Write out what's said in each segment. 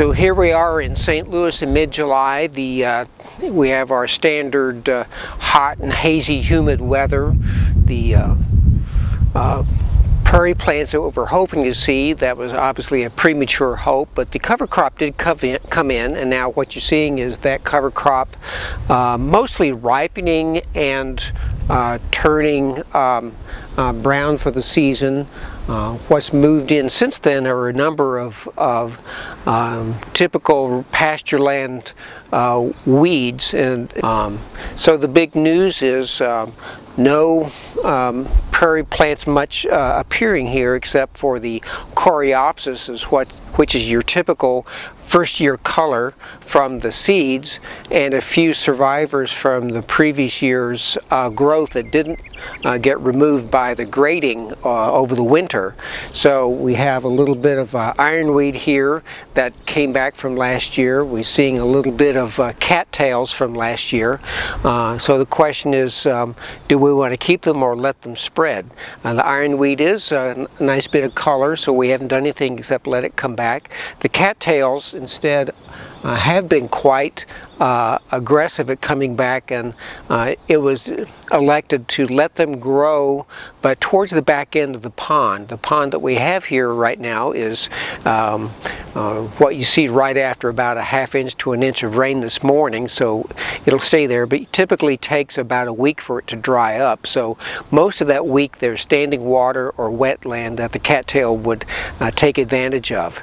So here we are in St. Louis in mid-July. We have our standard hot and hazy humid weather. The prairie plants that we were hoping to see, that was obviously a premature hope, but the cover crop did come in, and now what you're seeing is that cover crop mostly ripening and turning brown for the season. What's moved in since then are a number of typical pasture land weeds, and so the big news is no prairie plants much appearing here, except for the coreopsis, which is your typical first-year color from the seeds, and a few survivors from the previous year's growth that didn't get removed by the grading over the winter. So we have a little bit of ironweed here that came back from last year. We're seeing a little bit of cattails from last year. So the question is, do we want to keep them or let them spread? The ironweed is a nice bit of color, so we haven't done anything except let it come back. The cattails instead have been quite aggressive at coming back, and it was elected to let them grow, but towards the back end of the pond. The pond that we have here right now is what you see right after about a ½ inch to an inch of rain this morning, so it'll stay there, but it typically takes about a week for it to dry up. So most of that week there's standing water or wetland that the cattail would take advantage of.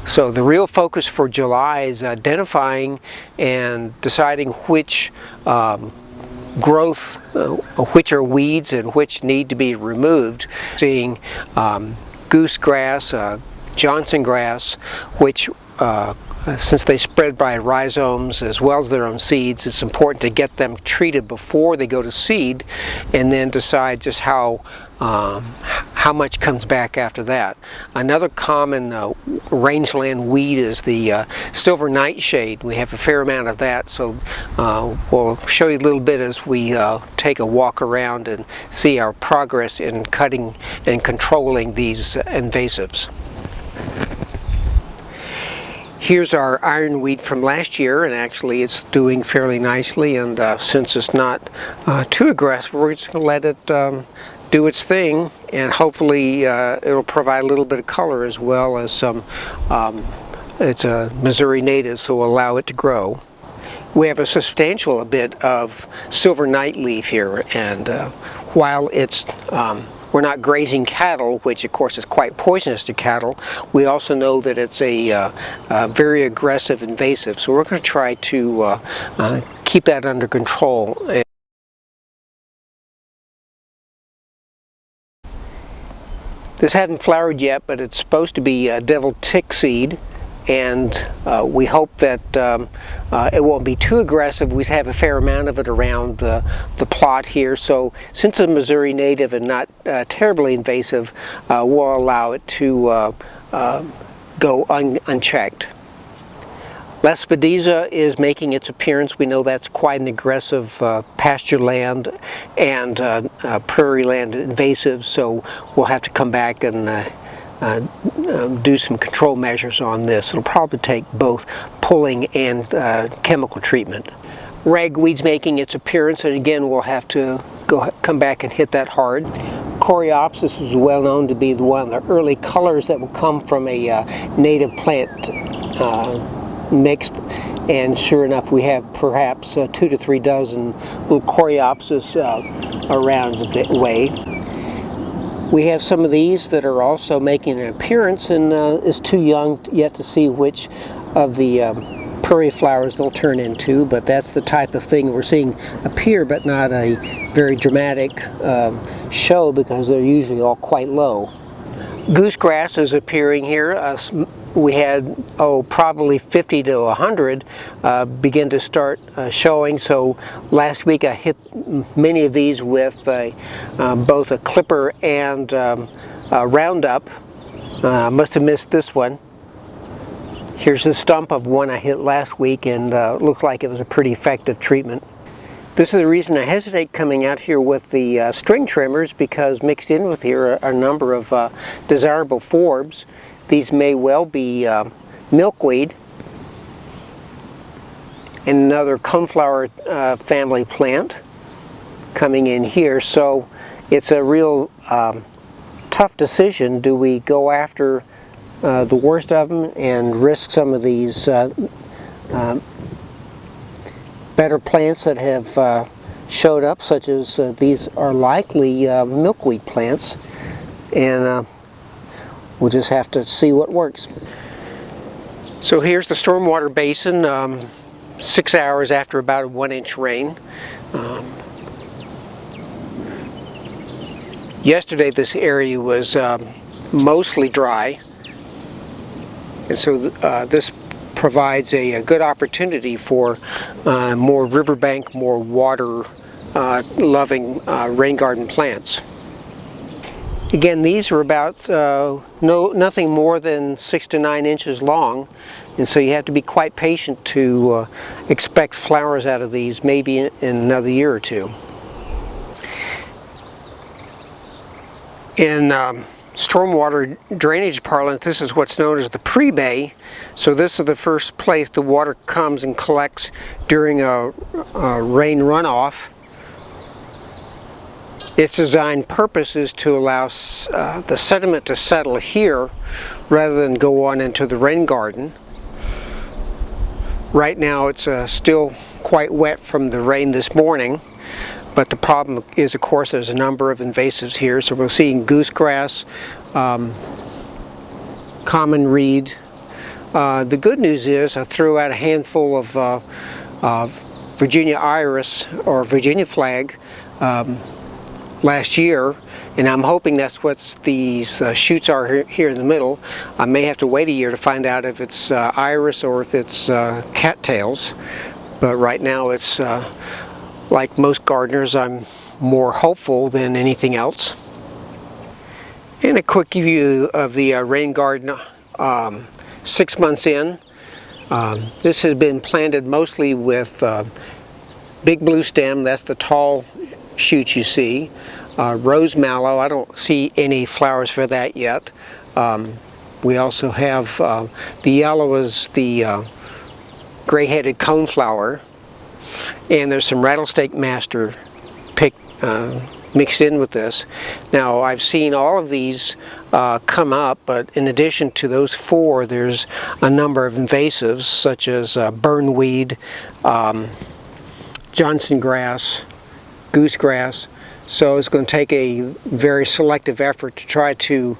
So the real focus for July is identifying and deciding which growth, which are weeds and which need to be removed. Seeing goosegrass, Johnson grass, which since they spread by rhizomes as well as their own seeds, it's important to get them treated before they go to seed, and then decide just how much comes back after that. Another common rangeland weed is the silver nightshade. We have a fair amount of that, so we'll show you a little bit as we take a walk around and see our progress in cutting and controlling these invasives. Here's our ironweed from last year, and actually it's doing fairly nicely, and since it's not too aggressive, we're just going to let it do its thing, and hopefully it'll provide a little bit of color as well as some, it's a Missouri native, so we'll allow it to grow. We have a substantial bit of silver nightleaf here, and while it's we're not grazing cattle, which of course is quite poisonous to cattle, we also know that it's a very aggressive invasive, so we're going to try to keep that under control. This hasn't flowered yet, but it's supposed to be devil tick seed, and we hope that it won't be too aggressive. We have a fair amount of it around the plot here, so since it's a Missouri native and not terribly invasive, we'll allow it to go unchecked. Lespedeza is making its appearance. We know that's quite an aggressive pasture land and prairie land invasive, so we'll have to come back and do some control measures on this. It'll probably take both pulling and chemical treatment. Ragweed's making its appearance, and again we'll have to come back and hit that hard. Coreopsis is well known to be one of the early colors that will come from a native plant mixed, and sure enough we have perhaps 2 to 3 dozen little coreopsis around the way. We have some of these that are also making an appearance, and it's too young yet to see which of the prairie flowers they'll turn into, but that's the type of thing we're seeing appear, but not a very dramatic show because they're usually all quite low. Goosegrass is appearing here. We had probably 50 to 100 begin to start showing, so last week I hit many of these with both a clipper and a Roundup. I must have missed this one. Here's the stump of one I hit last week, and looked like it was a pretty effective treatment. This is the reason I hesitate coming out here with the string trimmers, because mixed in with here are a number of desirable forbs. these may well be milkweed and another coneflower family plant coming in here. So it's a real tough decision. Do we go after the worst of them and risk some of these better plants that have showed up, such as these are likely milkweed plants, and we'll just have to see what works. So here's the stormwater basin 6 hours after about a 1-inch rain. Yesterday this area was mostly dry, and so this provides a good opportunity for more riverbank, more water loving rain garden plants. Again, these are about nothing more than 6 to 9 inches long, and so you have to be quite patient to expect flowers out of these maybe in another year or two. In stormwater drainage parlance, this is what's known as the pre-bay. So this is the first place the water comes and collects during a rain runoff. Its design purpose is to allow the sediment to settle here rather than go on into the rain garden. Right now it's still quite wet from the rain this morning, but the problem is, of course, there's a number of invasives here. So we're seeing goosegrass, common reed. The good news is I threw out a handful of Virginia iris or Virginia flag last year, and I'm hoping that's what these shoots are here in the middle. I may have to wait a year to find out if it's iris or if it's cattails, but right now it's like most gardeners, I'm more hopeful than anything else. And a quick view of the rain garden 6 months in. This has been planted mostly with big blue stem. That's the tall shoots you see. Rose mallow, I don't see any flowers for that yet. We also have the yellow is the gray-headed coneflower, and there's some rattlesnake master mixed in with this. Now I've seen all of these come up, but in addition to those 4, there's a number of invasives such as burnweed, Johnson grass, goosegrass. So it's going to take a very selective effort to try to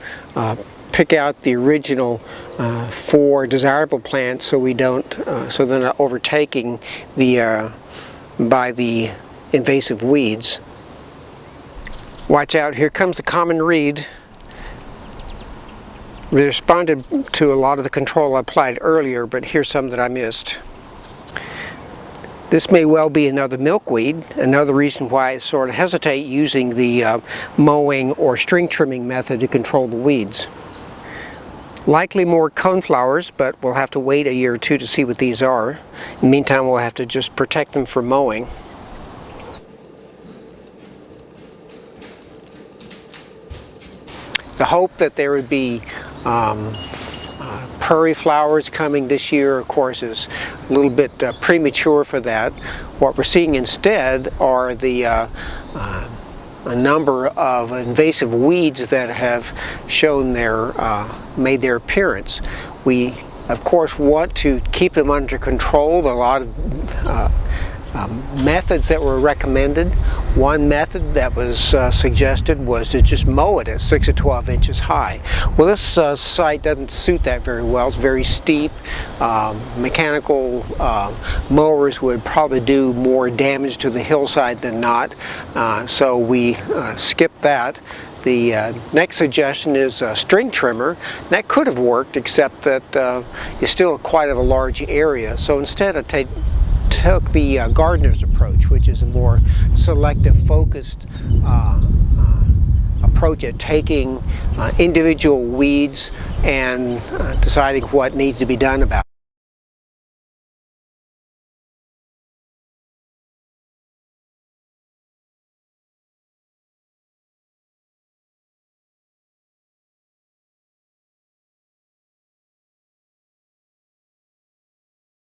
pick out the original 4 desirable plants, so we don't, so they're not overtaking the by the invasive weeds. Watch out! Here comes the common reed. We responded to a lot of the control I applied earlier, but here's some that I missed. This may well be another milkweed, another reason why I sort of hesitate using the mowing or string trimming method to control the weeds. Likely more coneflowers, but we'll have to wait a year or two to see what these are. In the meantime, we'll have to just protect them from mowing. The hope that there would be prairie flowers coming this year, of course, is a little bit premature for that. What we're seeing instead are the a number of invasive weeds that have shown their made their appearance. We, of course, want to keep them under control. There are a lot of methods that were recommended. One method that was suggested was to just mow it at 6 to 12 inches high. Well, this site doesn't suit that very well. It's very steep. Mechanical mowers would probably do more damage to the hillside than not, so we skipped that. The next suggestion is a string trimmer. That could have worked, except that it's still quite a large area. So instead I took the gardener's approach, which is a more selective, focused approach at taking individual weeds and deciding what needs to be done about it.